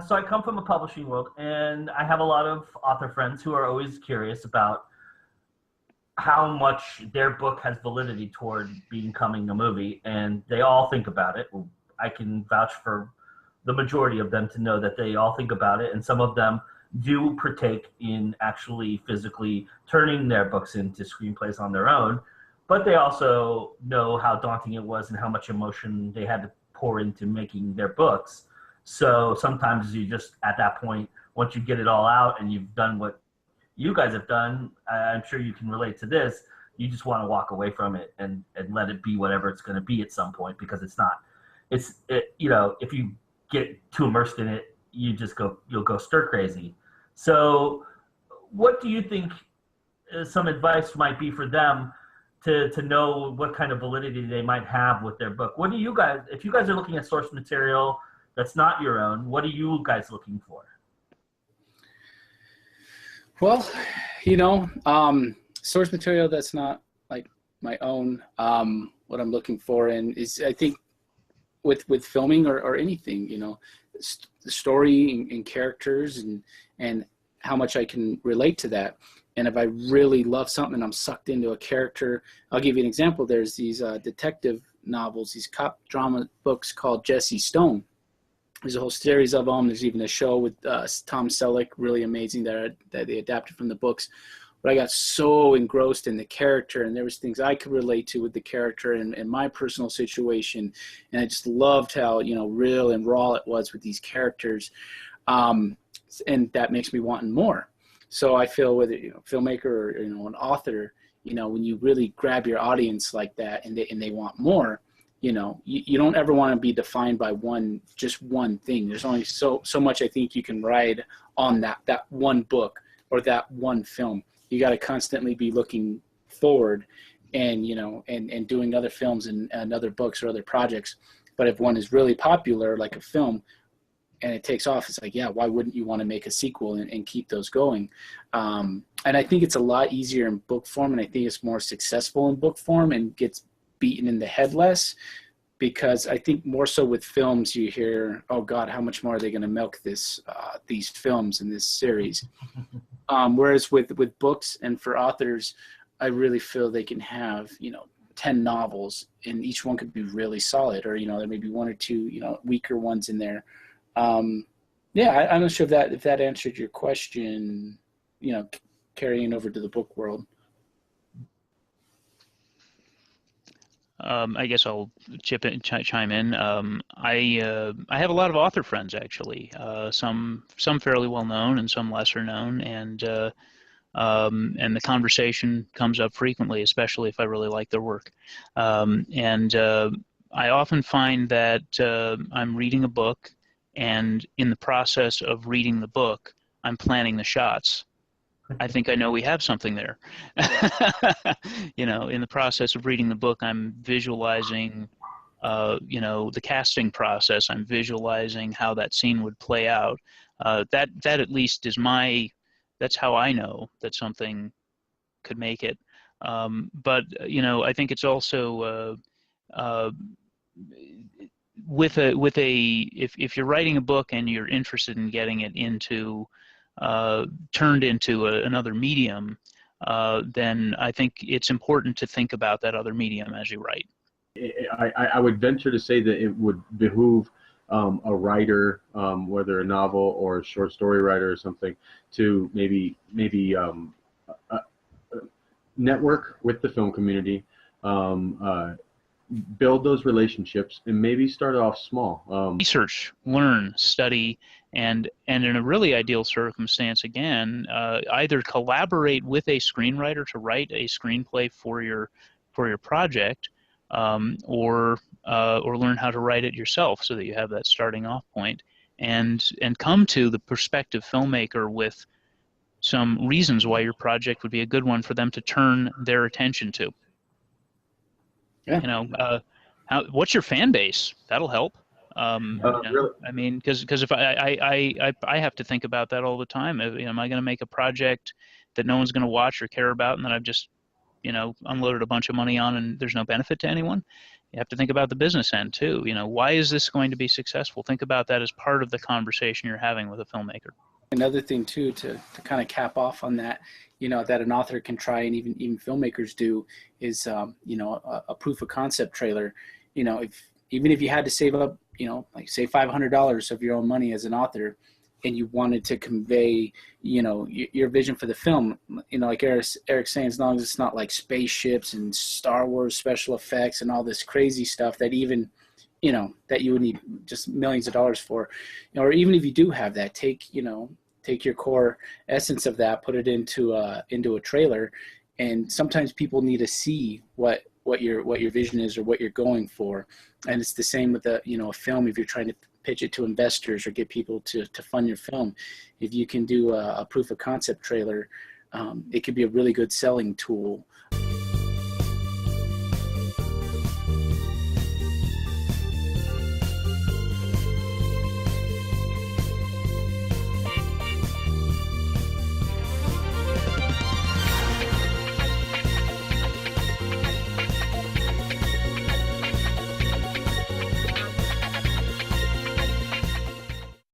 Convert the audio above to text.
So I come from a publishing world, and I have a lot of author friends who are always curious about how much their book has validity toward becoming a movie, and they all think about it. I can vouch for the majority of them to know that they all think about it, and some of them do partake in actually physically turning their books into screenplays on their own, but they also know how daunting it was and how much emotion they had to pour into making their books. So sometimes you just, at that point, once you get it all out and you've done what you guys have done, I'm sure you can relate to this, you just want to walk away from it and let it be whatever it's going to be at some point, because if you get too immersed in it, you'll go stir crazy. So what do you think some advice might be for them to know what kind of validity they might have with their book? What do you guys, if you guys are looking at source material that's not your own, what are you guys looking for? Well, source material that's not like my own, what I'm looking for is, I think, with filming or anything, the story and characters and how much I can relate to that. And if I really love something, I'm sucked into a character. I'll give you an example. There's these detective novels, these cop drama books called Jesse Stone. There's a whole series of them. There's even a show with Tom Selleck, really amazing, that they adapted from the books. But I got so engrossed in the character, and there was things I could relate to with the character and my personal situation. And I just loved how, real and raw it was with these characters. And that makes me want more. So I feel whether filmmaker or an author, when you really grab your audience like that and they want more, you don't ever want to be defined by just one thing. There's only so much I think you can ride on that one book or that one film. You got to constantly be looking forward and and doing other films and other books or other projects. But if one is really popular, like a film, and it takes off, it's like, yeah, why wouldn't you want to make a sequel and keep those going? And I think it's a lot easier in book form, and I think it's more successful in book form and gets beaten in the head less, because I think more so with films you hear, oh God, how much more are they going to milk these films in this series? Whereas with books and for authors, I really feel they can have 10 novels, and each one could be really solid, or there may be one or two weaker ones in there. I'm not sure if that answered your question, carrying over to the book world. I guess I'll chime in. I have a lot of author friends, actually. Some fairly well known and some lesser known, and the conversation comes up frequently, especially if I really like their work. I often find that I'm reading a book, and in the process of reading the book, I'm planning the shots. I think I know we have something there. In the process of reading the book, I'm visualizing, the casting process. I'm visualizing how that scene would play out. That at least is that's how I know that something could make it. But I think it's also if you're writing a book and you're interested in getting it turned into another medium, then I think it's important to think about that other medium as you write. I would venture to say that it would behoove a writer, whether a novel or a short story writer or something, to maybe network with the film community, build those relationships, and maybe start off small. Research, learn, study, and in a really ideal circumstance, again, either collaborate with a screenwriter to write a screenplay for your project, or learn how to write it yourself so that you have that starting off point, and come to the prospective filmmaker with some reasons why your project would be a good one for them to turn their attention to. Yeah. What's your fan base? That'll help. Really? I mean, because if I have to think about that all the time. Am I going to make a project that no one's going to watch or care about, and then I've just unloaded a bunch of money on and there's no benefit to anyone. You have to think about the business end too. Why is this going to be successful? Think about that as part of the conversation you're having with a filmmaker. Another thing too, to kind of cap off on that, that an author can try, and even filmmakers do, is a proof of concept trailer. Even if you had to save up, like say $500 of your own money as an author, and you wanted to convey, your vision for the film, like Eric's saying, as long as it's not like spaceships and Star Wars special effects and all this crazy stuff that even, that you would need just millions of dollars for, or even if you do have that, take your core essence of that, put it into a trailer, and sometimes people need to see what your vision is or what you're going for. And it's the same with a film. If you're trying to pitch it to investors or get people to fund your film, if you can do a proof of concept trailer, it could be a really good selling tool.